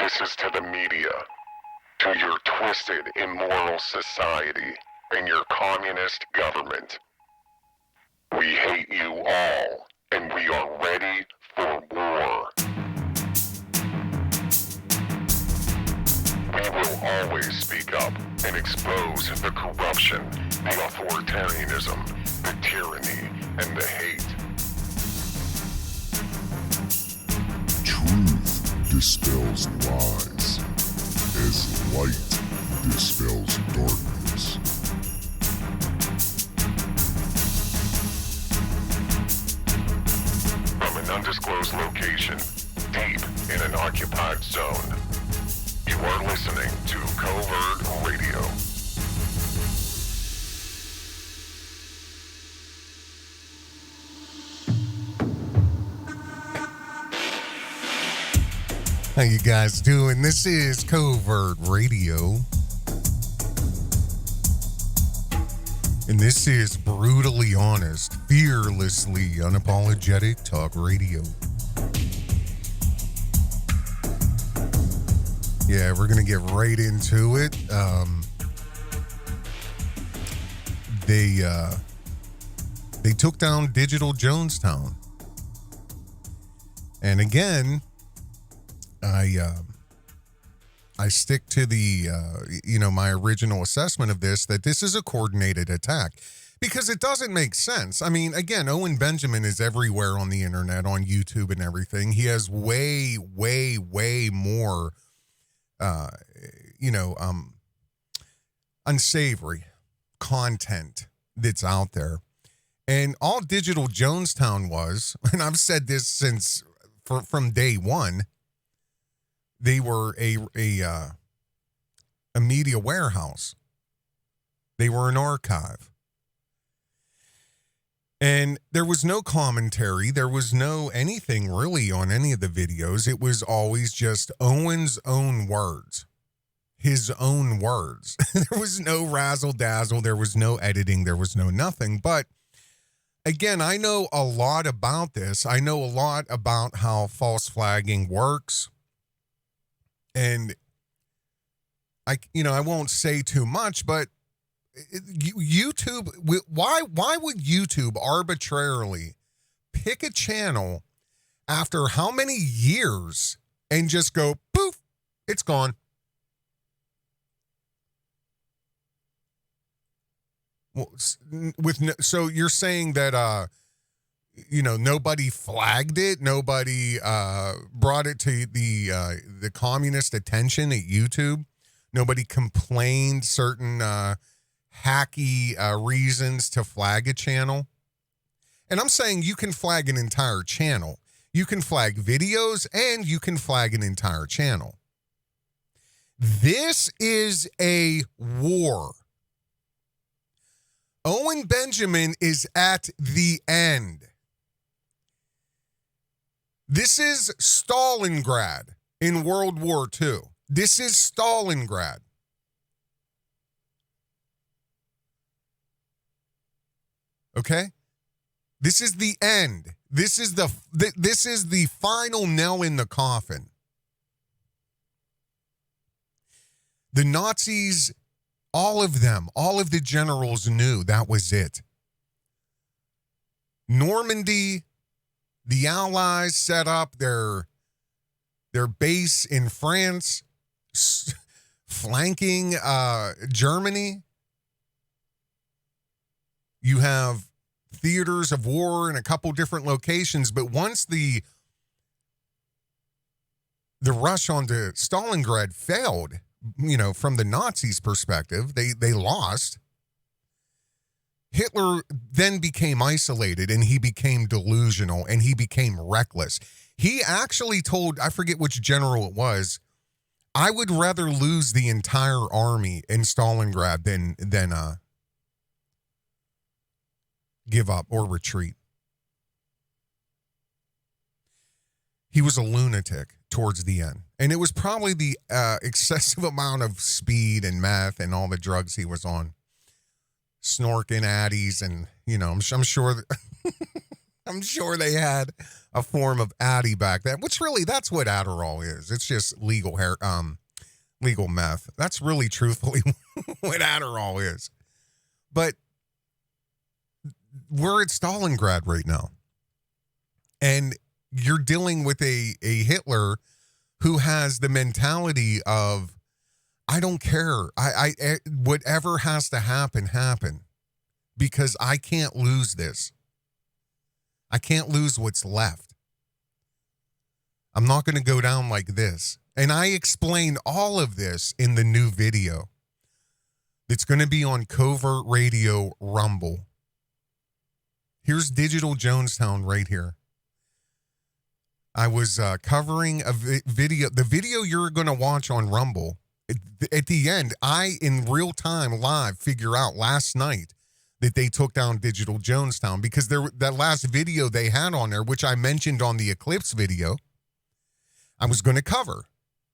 This is to the media, to your twisted, immoral society, and your communist government. We hate you all, and we are ready for war. We will always speak up and expose the corruption, the authoritarianism, the tyranny, and the hate. Truth dispels lies, as light dispels darkness. From an undisclosed location, deep in an occupied zone, you are listening to Covert Radio. How you guys doing? This is Covert Radio. And this is brutally honest, fearlessly unapologetic talk radio. Yeah, we're going to get right into it. They took down digital Jonestown. And again, I stick to the, my original assessment of this, that this is a coordinated attack because it doesn't make sense. I mean, again, Owen Benjamin is everywhere on the internet, on YouTube and everything. He has way, way, way more, unsavory content that's out there. And all digital Jonestown was, and I've said this from day one, they were a media warehouse. They were an archive. And there was no commentary. There was no anything really on any of the videos. It was always just Owen's own words. His own words. There was no razzle dazzle. There was no editing. There was no nothing. But again, I know a lot about this. I know a lot about how false flagging works. And I won't say too much, but YouTube, why would YouTube arbitrarily pick a channel after how many years and just go, poof, it's gone? Well, so you're saying that, nobody flagged it. Nobody brought it to the communist attention at YouTube. Nobody complained certain hacky reasons to flag a channel. And I'm saying you can flag an entire channel. You can flag videos and you can flag an entire channel. This is a war. Owen Benjamin is at the end. This is Stalingrad in World War II. This is Stalingrad. Okay? This is the end. This is the final nail in the coffin. The Nazis, all of them, all of the generals knew that was it. Normandy, the Allies set up their base in France, flanking Germany. You have theaters of war in a couple different locations, but once the rush onto Stalingrad failed, from the Nazis' perspective, they lost. Hitler then became isolated and he became delusional and he became reckless. He actually told, I forget which general it was, I would rather lose the entire army in Stalingrad than give up or retreat. He was a lunatic towards the end. And it was probably the excessive amount of speed and meth and all the drugs he was on. Snorking addies and, I'm sure I'm sure they had a form of Addy back then, which really that's what Adderall is. It's just legal meth. That's really truthfully what Adderall is. But we're at Stalingrad right now. And you're dealing with a Hitler who has the mentality of, I don't care. I whatever has to happen, because I can't lose this. I can't lose what's left. I'm not going to go down like this. And I explained all of this in the new video. It's going to be on Covert Radio Rumble. Here's Digital Jonestown right here. I was covering a video. The video you're going to watch on Rumble, at the end, I, in real time, live, figure out last night that they took down Digital Jonestown because that last video they had on there, which I mentioned on the Eclipse video, I was going to cover.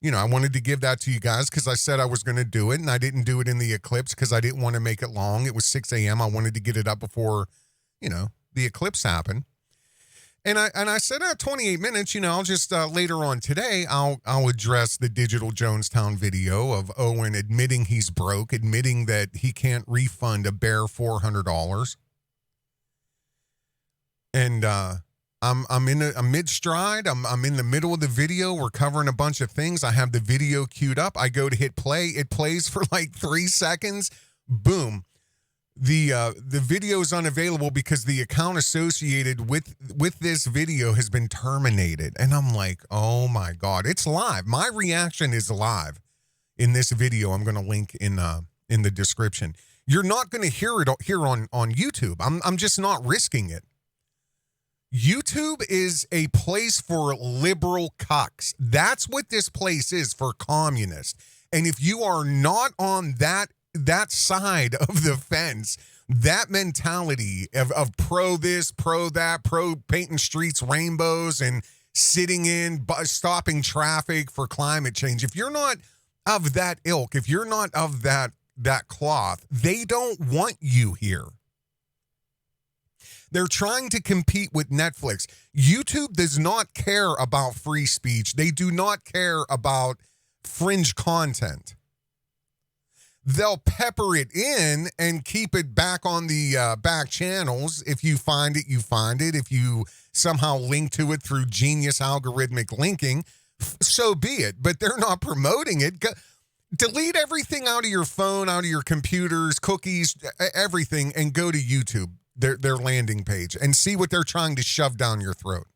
You know, I wanted to give that to you guys because I said I was going to do it, and I didn't do it in the Eclipse because I didn't want to make it long. It was 6 a.m. I wanted to get it up before, you know, the eclipse happened. And I said, 28 minutes, you know, I'll just later on today, I'll address the Digital Jonestown video of Owen admitting he's broke, admitting that he can't refund a bare $400. And I'm mid-stride. I'm in the middle of the video. We're covering a bunch of things. I have the video queued up. I go to hit play. It plays for like 3 seconds. Boom. The video is unavailable because the account associated with this video has been terminated. And I'm like, oh my God, it's live. My reaction is live in this video. I'm going to link in the description. You're not going to hear it here on YouTube. I'm just not risking it. YouTube is a place for liberal cucks. That's what this place is for communists. And if you are not on that side of the fence, that mentality of pro this, pro that, pro painting streets rainbows and sitting in, stopping traffic for climate change. If you're not of that ilk, if you're not of that cloth, they don't want you here. They're trying to compete with Netflix. YouTube does not care about free speech. They do not care about fringe content. They'll pepper it in and keep it back on the back channels. If you find it, you find it. If you somehow link to it through genius algorithmic linking, so be it. But they're not promoting it. Delete everything out of your phone, out of your computers, cookies, everything, and go to YouTube, their landing page, and see what they're trying to shove down your throat.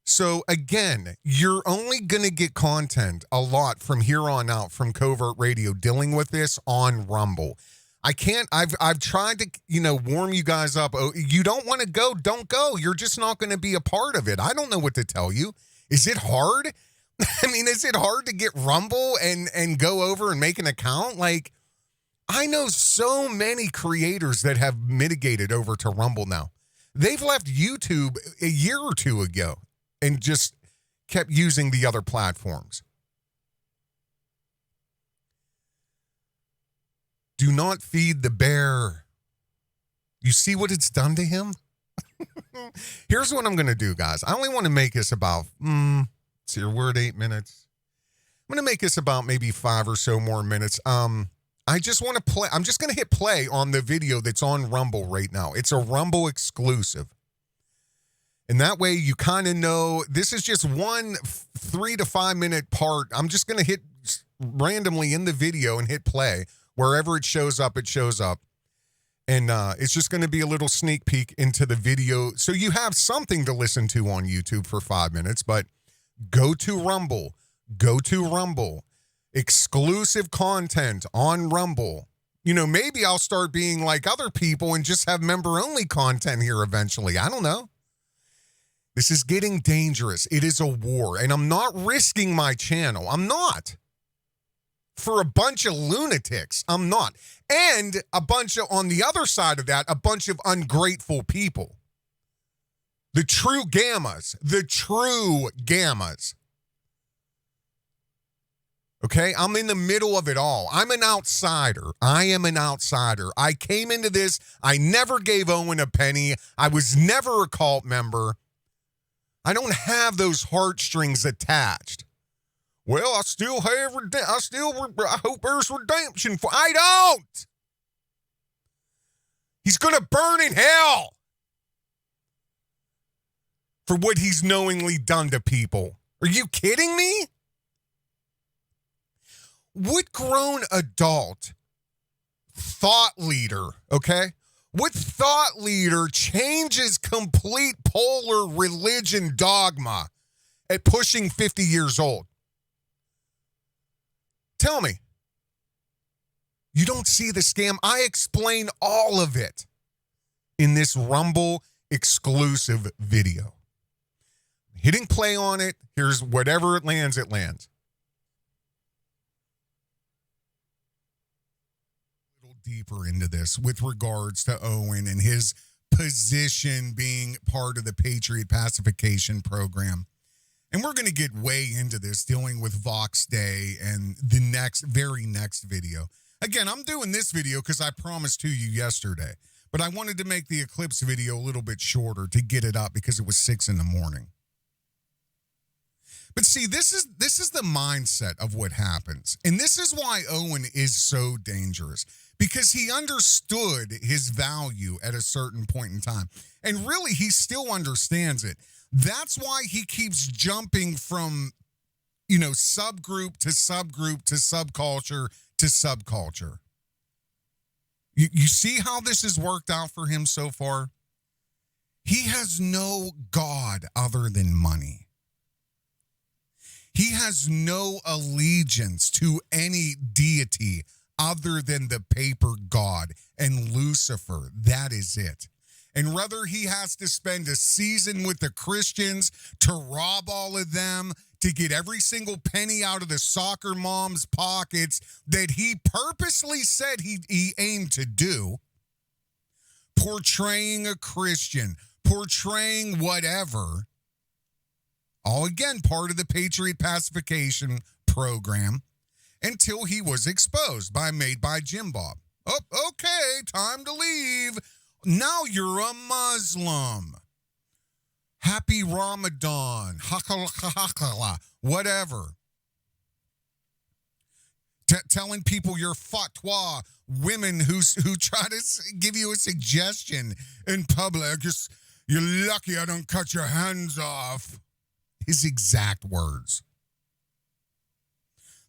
So again, you're only going to get content a lot from here on out from Covert Radio dealing with this on Rumble. I've tried to, warm you guys up. Oh, you don't want to go, don't go. You're just not going to be a part of it. I don't know what to tell you. Is it hard? I mean, is it hard to get Rumble and go over and make an account? Like, I know so many creators that have mitigated over to Rumble now. They've left YouTube a year or two ago and just kept using the other platforms. Do not feed the bear. You see what it's done to him? Here's what I'm going to do, guys. I only want to make this about, it's your word, 8 minutes. I'm going to make this about maybe 5 or so more minutes. I just want to play. I'm just going to hit play on the video that's on Rumble right now. It's a Rumble exclusive. And that way you kind of know this is just one 3 to 5 minute part. I'm just going to hit randomly in the video and hit play. Wherever it shows up, it shows up. And it's just going to be a little sneak peek into the video. So you have something to listen to on YouTube for 5 minutes, but go to Rumble. Go to Rumble. Exclusive content on Rumble. Maybe I'll start being like other people and just have member-only content here eventually. I don't know. This is getting dangerous. It is a war, and I'm not risking my channel. I'm not. For a bunch of lunatics. I'm not. And a bunch of, on the other side of that, a bunch of ungrateful people. The true gammas. The true gammas. Okay, I'm in the middle of it all. I'm an outsider. I am an outsider. I came into this. I never gave Owen a penny. I was never a cult member. I don't have those heartstrings attached. Well, I hope there's redemption for. I don't. He's going to burn in hell for what he's knowingly done to people. Are you kidding me? What grown adult thought leader, okay? What thought leader changes complete polar religion dogma at pushing 50 years old? Tell me. You don't see the scam? I explain all of it in this Rumble exclusive video. Hitting play on it. Here's whatever it lands, it lands. Deeper into this with regards to Owen and his position being part of the Patriot Pacification Program. And we're going to get way into this, dealing with Vox Day and the very next video. Again, I'm doing this video because I promised to you yesterday, but I wanted to make the Eclipse video a little bit shorter to get it up because it was 6 a.m. But see, this is the mindset of what happens. And this is why Owen is so dangerous. Because he understood his value at a certain point in time. And really, he still understands it. That's why he keeps jumping from, subgroup to subgroup to subculture to subculture. You see how this has worked out for him so far? He has no God other than money. He has no allegiance to any deity other than the paper god and Lucifer. That is it. And whether he has to spend a season with the Christians to rob all of them, to get every single penny out of the soccer mom's pockets that he purposely said he aimed to do, portraying a Christian, portraying whatever, all again part of the Patriot Pacification Program, until he was exposed made by Jim Bob. Oh, okay, time to leave. Now you're a Muslim. Happy Ramadan. Whatever. Telling people your fatwa, women who try to give you a suggestion in public. You're lucky I don't cut your hands off. His exact words.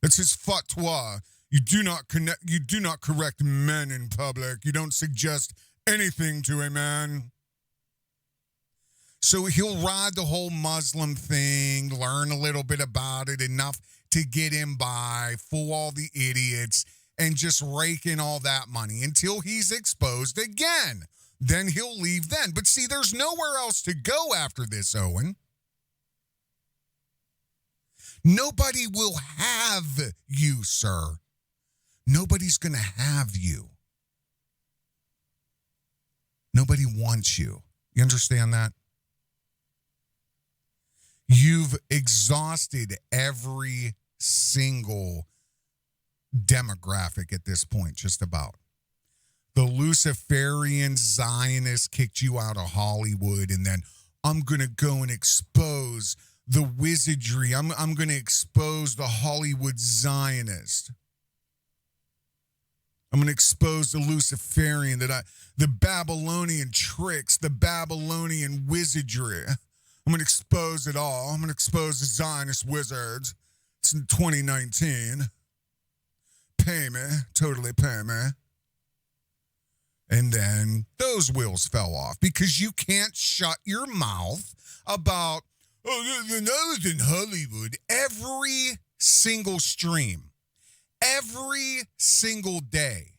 That's his fatwa. You do not correct men in public. You don't suggest anything to a man. So he'll ride the whole Muslim thing, learn a little bit about it, enough to get him by, fool all the idiots, and just rake in all that money until he's exposed again. Then he'll leave then. But see, there's nowhere else to go after this, Owen. Nobody will have you, sir. Nobody's going to have you. Nobody wants you. You understand that? You've exhausted every single demographic at this point, just about. The Luciferian Zionists kicked you out of Hollywood, and then I'm going to go and expose the wizardry. I'm going to expose the Hollywood Zionist. I'm going to expose the Luciferian, the Babylonian tricks, the Babylonian wizardry. I'm going to expose it all. I'm going to expose the Zionist wizards. It's in 2019. Pay me. Totally pay me. And then those wheels fell off because you can't shut your mouth about, when I was in Hollywood, every single stream, every single day,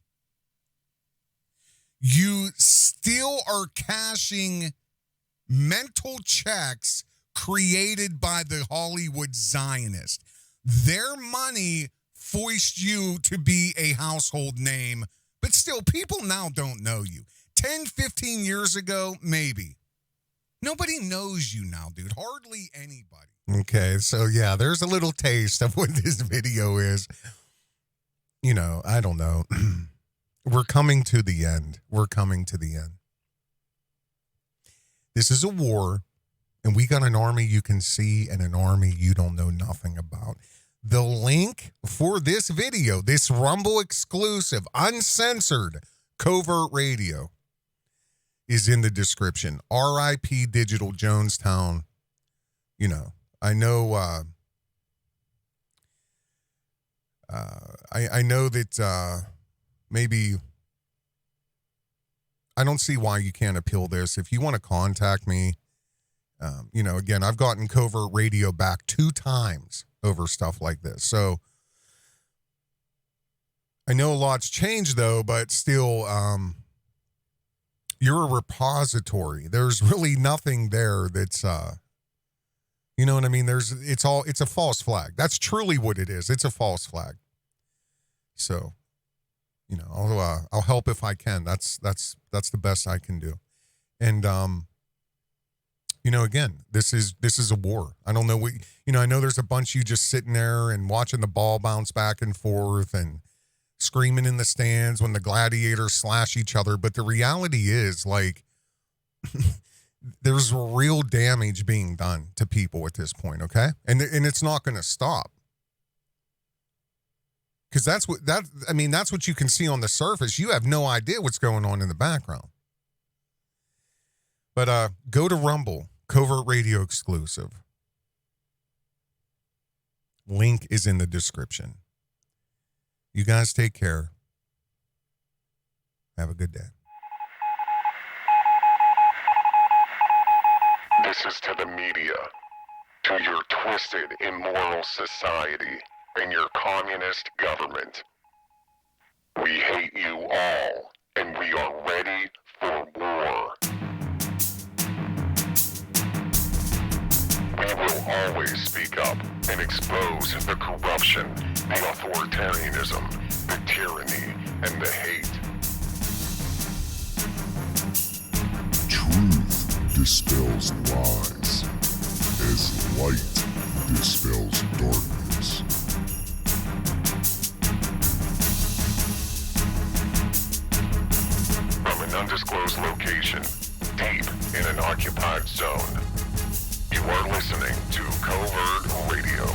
you still are cashing mental checks created by the Hollywood Zionist. Their money foist you to be a household name, but still, people now don't know you. 10, 15 years ago, maybe. Nobody knows you now, dude. Hardly anybody. Okay, so yeah, there's a little taste of what this video is. You know, I don't know. We're coming to the end. We're coming to the end. This is a war, and we got an army you can see and an army you don't know nothing about. The link for this video, this Rumble exclusive, uncensored Covert Radio, is in the description. R.I.P. Digital Jonestown. You know, I know. I know that maybe I don't see why you can't appeal this. If you want to contact me, you know, again, I've gotten Covert Radio back 2 times over stuff like this. So I know a lot's changed though, but still, you're a repository. There's really nothing there that's, you know what I mean? It's a false flag. That's truly what it is. It's a false flag. So, you know, I'll help if I can. That's the best I can do. And, you know, again, this is a war. I don't know I know there's a bunch of you just sitting there and watching the ball bounce back and forth and screaming in the stands when the gladiators slash each other. But the reality is, like, there's real damage being done to people at this point, okay? And it's not going to stop. Because that's what you can see on the surface. You have no idea what's going on in the background. But go to Rumble, Covert Radio exclusive. Link is in the description. You guys take care. Have a good day. This is to the media, to your twisted, immoral society, and your communist government. We hate you all, and we are ready for war. We will always speak up and expose the corruption, the authoritarianism, the tyranny, and the hate. Truth dispels lies, as light dispels darkness. From an undisclosed location, deep in an occupied zone, you are listening to Covert Radio.